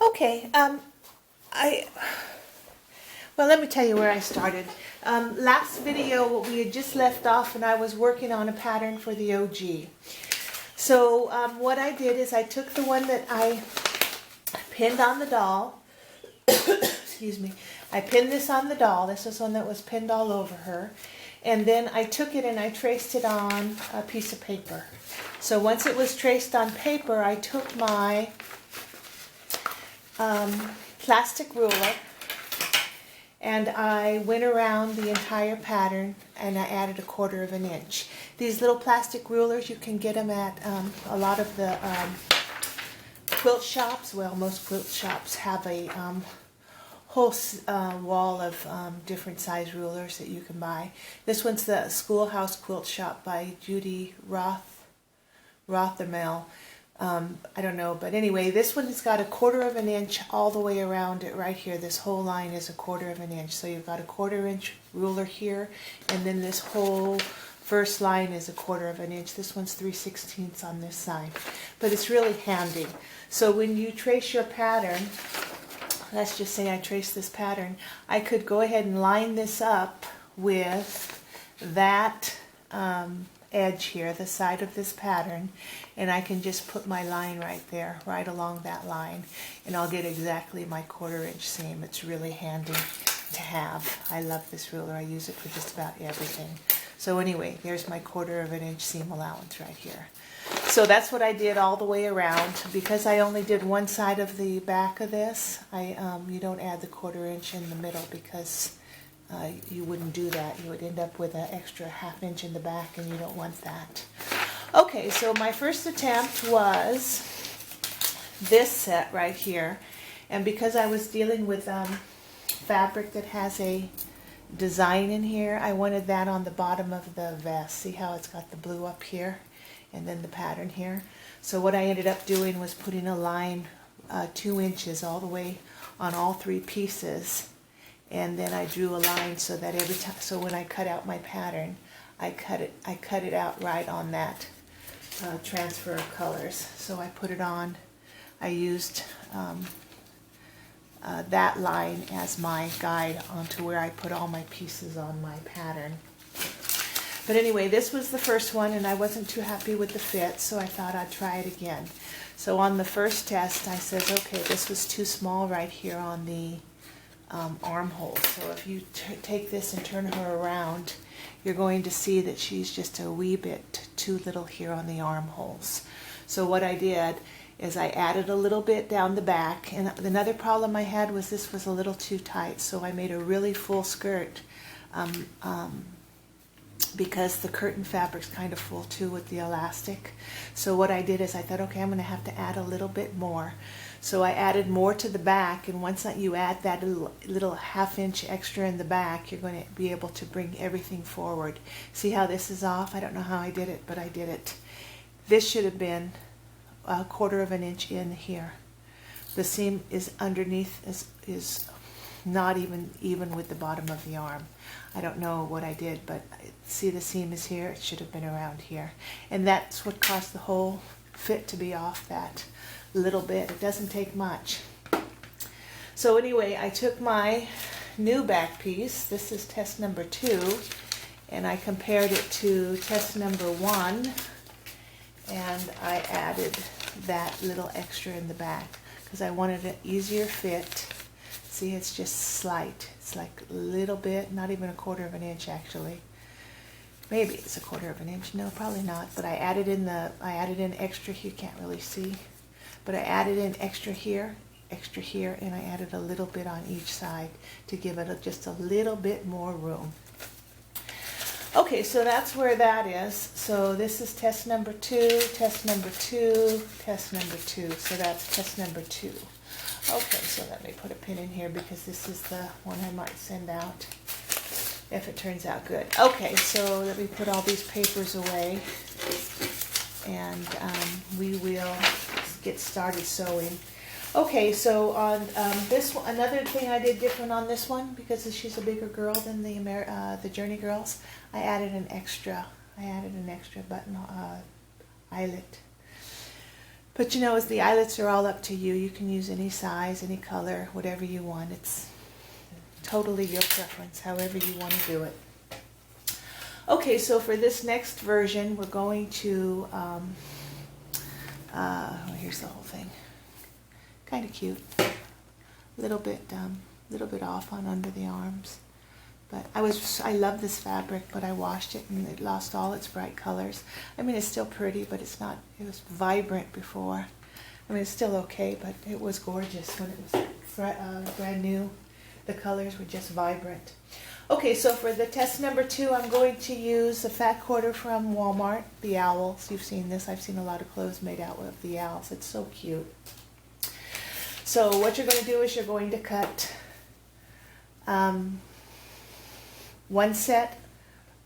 Okay, well, let me tell you where I started. Last video we had just left off and I was working on a pattern for the OG. So what I did is I took the one that I pinned on the doll. Excuse me. I pinned this on the doll. This was one that was pinned all over her. And then I took it and I traced it on a piece of paper. So once it was traced on paper, I took my plastic ruler and I went around the entire pattern and I added 1/4 of an inch. These little plastic rulers, you can get them at a lot of the quilt shops. Well, most quilt shops have a whole wall of different size rulers that you can buy. This one's the Schoolhouse Quilt Shop by Judy Rothermel. I don't know, but anyway, this one has got 1/4 of an inch all the way around it right here. This whole line is 1/4 of an inch. So you've got 1/4 inch ruler here, and then this whole first line is 1/4 of an inch. This one's 3/16 on this side, but it's really handy. So when you trace your pattern, let's just say I trace this pattern, I could go ahead and line this up with that edge here, the side of this pattern, and I can just put my line right there, right along that line, and I'll get exactly my 1/4 inch seam. It's really handy to have. I love this ruler. I use it for just about everything. So anyway, there's my 1/4 of an inch seam allowance right here. So that's what I did all the way around. Because I only did one side of the back of this, you don't add the 1/4 inch in the middle because you wouldn't do that. You would end up with an extra 1/2 inch in the back, and you don't want that. Okay, so my first attempt was this set right here, and because I was dealing with fabric that has a design in here, I wanted that on the bottom of the vest. See how it's got the blue up here and then the pattern here? So what I ended up doing was putting a line 2 inches all the way on all 3 pieces, and then I drew a line so that every time, so when I cut out my pattern, I cut it out right on that transfer of colors. So I put it on. I used that line as my guide onto where I put all my pieces on my pattern. But anyway, this was the first one, and I wasn't too happy with the fit, so I thought I'd try it again. So on the first test, I said, okay, this was too small right here on the armhole. So if you take this and turn her around, you're going to see that she's just a wee bit too little here on the armholes. So what I did is I added a little bit down the back, and another problem I had was this was a little too tight, so I made a really full skirt because the curtain fabric's kind of full too with the elastic. So what I did is I thought, okay, I'm going to have to add a little bit more. So I added more to the back, and once you add that little 1/2 inch extra in the back, you're going to be able to bring everything forward. See how this is off? I don't know how I did it, but I did it. This should have been 1/4 of an inch in here. The seam is underneath, is not even with the bottom of the arm. I don't know what I did, but see the seam is here. It should have been around here, and that's what caused the whole fit to be off that little bit. It doesn't take much. So anyway, I took my new back piece. This is test number 2, and I compared it to test number 1, and I added that little extra in the back because I wanted an easier fit. See, it's just slight. It's like a little bit, not even 1/4 of an inch actually. Maybe it's 1/4 of an inch. No, probably not. But I added in extra here. You can't really see, but I added in extra here, and I added a little bit on each side to give it just a little bit more room. Okay, so that's where that is. So this is test number 2, test number 2, test number 2. So that's test number 2. Okay, so let me put a pin in here because this is the one I might send out if it turns out good. Okay, so let me put all these papers away, and we will get started sewing. Okay, so on this one, another thing I did different on this one, because she's a bigger girl than the Journey girls, I added an extra button eyelet But you know, as the eyelets are all up to you. You can use any size, any color, whatever you want. It's totally your preference, however you want to do it. Okay, so for this next version, we're going to, here's the whole thing. Kind of cute. Little bit off on under the arms. But I love this fabric, but I washed it and it lost all its bright colors. I mean, it's still pretty, but it's not, it was vibrant before. I mean, it's still okay, but it was gorgeous when it was brand new. The colors were just vibrant. Okay, so for the test number 2, I'm going to use the fat quarter from Walmart, the owls. You've seen this. I've seen a lot of clothes made out of the owls. It's so cute. So what you're going to do is you're going to cut one set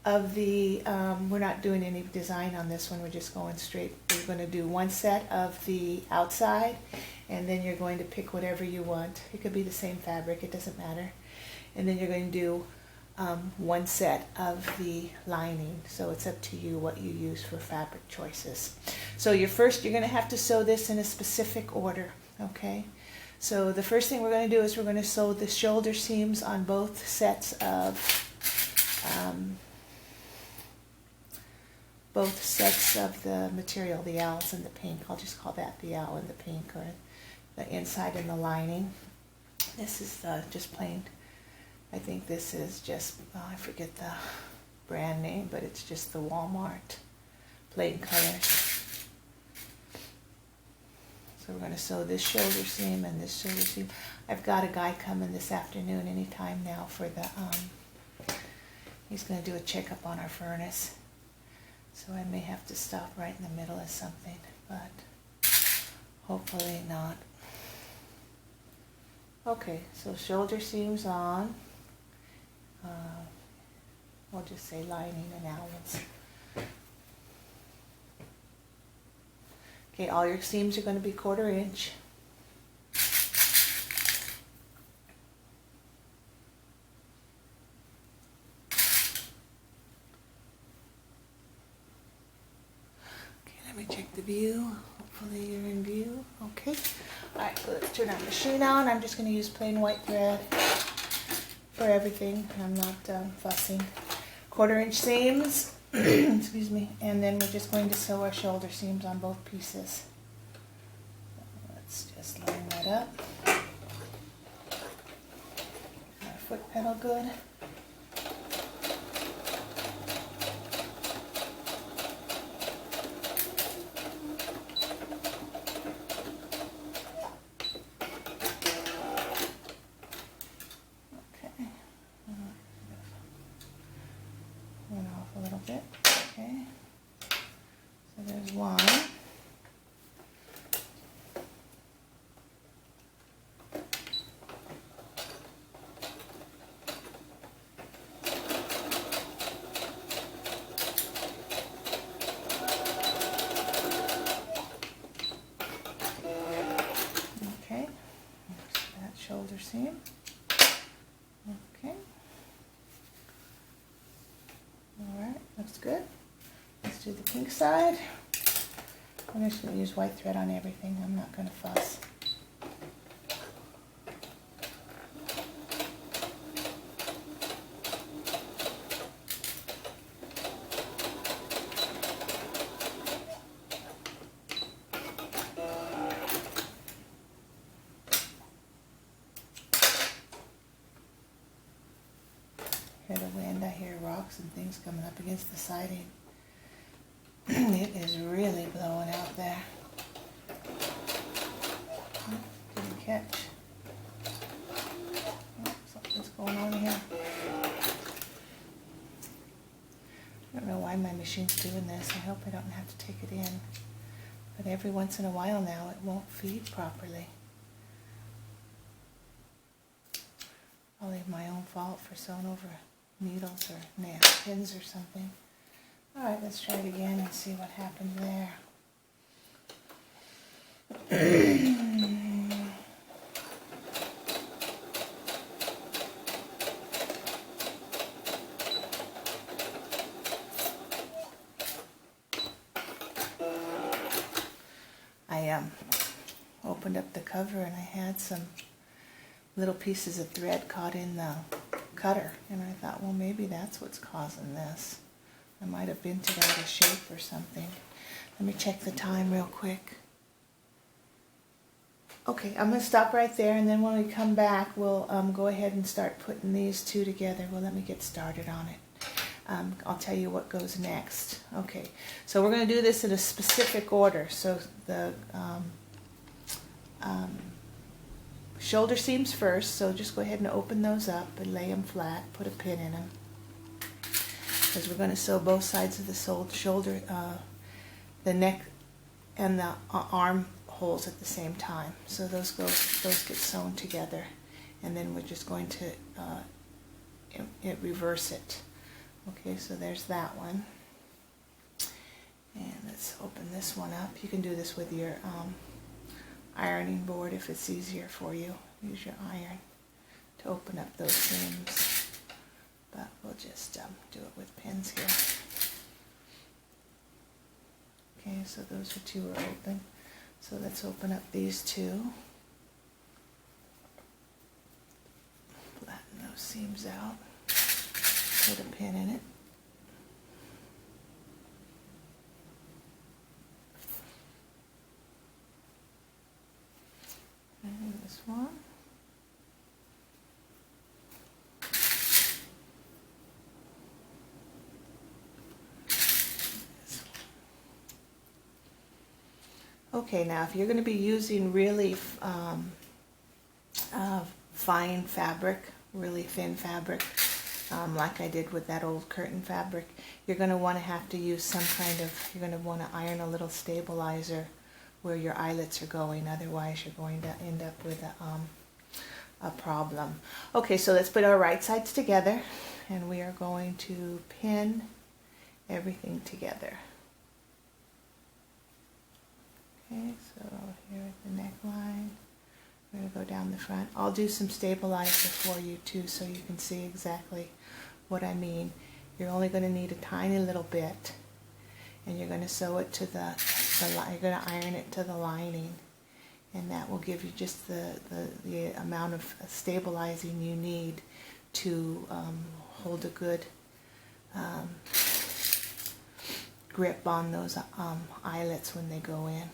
of the, we're not doing any design on this one, we're just going straight. We're going to do one set of the outside, and then you're going to pick whatever you want. It could be the same fabric, it doesn't matter. And then you're going to do one set of the lining. So it's up to you what you use for fabric choices. So you're going to have to sew this in a specific order, okay? So the first thing we're going to do is we're going to sew the shoulder seams on both sets of the material, the owls and the pink. I'll just call that the owl and the pink, or the inside and the lining. This is just plain, I think this is just, I forget the brand name, but it's just the Walmart plain colors. So we're going to sew this shoulder seam and this shoulder seam. I've got a guy coming this afternoon anytime now for the, he's going to do a checkup on our furnace. So I may have to stop right in the middle of something, but hopefully not. Okay, so shoulder seams on. We'll just say lining and owls. Okay, all your seams are going to be 1/4 inch. Let me check the view. Hopefully you're in view. Okay. Alright, so let's turn our machine on. I'm just going to use plain white thread for everything. I'm not fussing. 1/4 inch seams. Excuse me. And then we're just going to sew our shoulder seams on both pieces. Let's just line that up. Our foot pedal good. A little bit, okay, so there's one. Okay, there's that shoulder seam. Okay. Alright, looks good. Let's do the pink side. I'm just going to use white thread on everything. I'm not going to fuss. Hear the wind, I hear rocks and things coming up against the siding. It is really blowing out there. Didn't catch. Oh, something's going on here. I don't know why my machine's doing this. I hope I don't have to take it in. But every once in a while now it won't feed properly. Probably my own fault for sewing over needles or nail pins or something. Alright, let's try it again and see what happens there. I opened up the cover and I had some little pieces of thread caught in the cutter, and I thought, well, maybe that's what's causing this. I might have bent it out of shape or something. Let me check the time real quick. Okay, I'm going to stop right there, and then when we come back, we'll go ahead and start putting these two together. Well, let me get started on it. I'll tell you what goes next. Okay, so we're going to do this in a specific order. So the shoulder seams first, so just go ahead and open those up and lay them flat, put a pin in them. Because we're going to sew both sides of the shoulder, the neck and the arm holes at the same time. So those get sewn together, and then we're just going to reverse it. Okay, so there's that one. And let's open this one up. You can do this with your ironing board if it's easier for you. Use your iron to open up those seams. But we'll just do it with pins here. Okay, so those two are open. So let's open up these two. Flatten those seams out. Put a pin in it. And this one. Okay, now if you're going to be using really fine fabric, really thin fabric, like I did with that old curtain fabric, you're going to want to have to use some kind of, you're going to want to iron a little stabilizer where your eyelets are going, otherwise you're going to end up with a problem. Okay, so let's put our right sides together, and we are going to pin everything together. Okay, so here at the neckline, we're going to go down the front. I'll do some stabilizer for you too, so you can see exactly what I mean. You're only going to need a tiny little bit, and you're going to sew it to you're going to iron it to the lining, and that will give you just the amount of stabilizing you need to hold a good grip on those eyelets when they go in.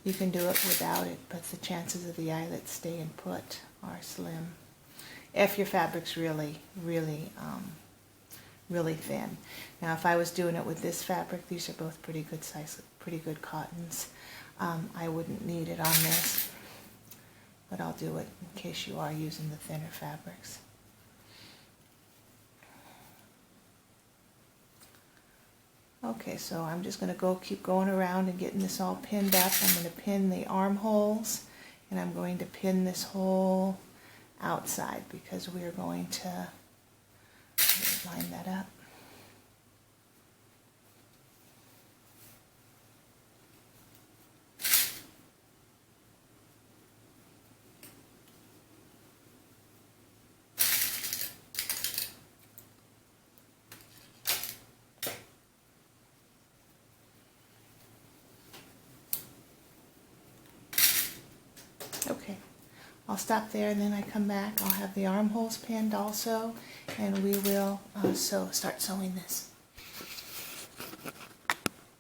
You can do it without it, but the chances of the eyelets staying put are slim. If your fabric's really thin. Now, if I was doing it with this fabric, these are both pretty good size, pretty good cottons. I wouldn't need it on this, but I'll do it in case you are using the thinner fabrics. Okay, so I'm just going to keep going around and getting this all pinned up. I'm going to pin the armholes, and I'm going to pin this whole outside because we're going to line that up. Okay, I'll stop there, and then I come back. I'll have the armholes pinned also, and we will start sewing this.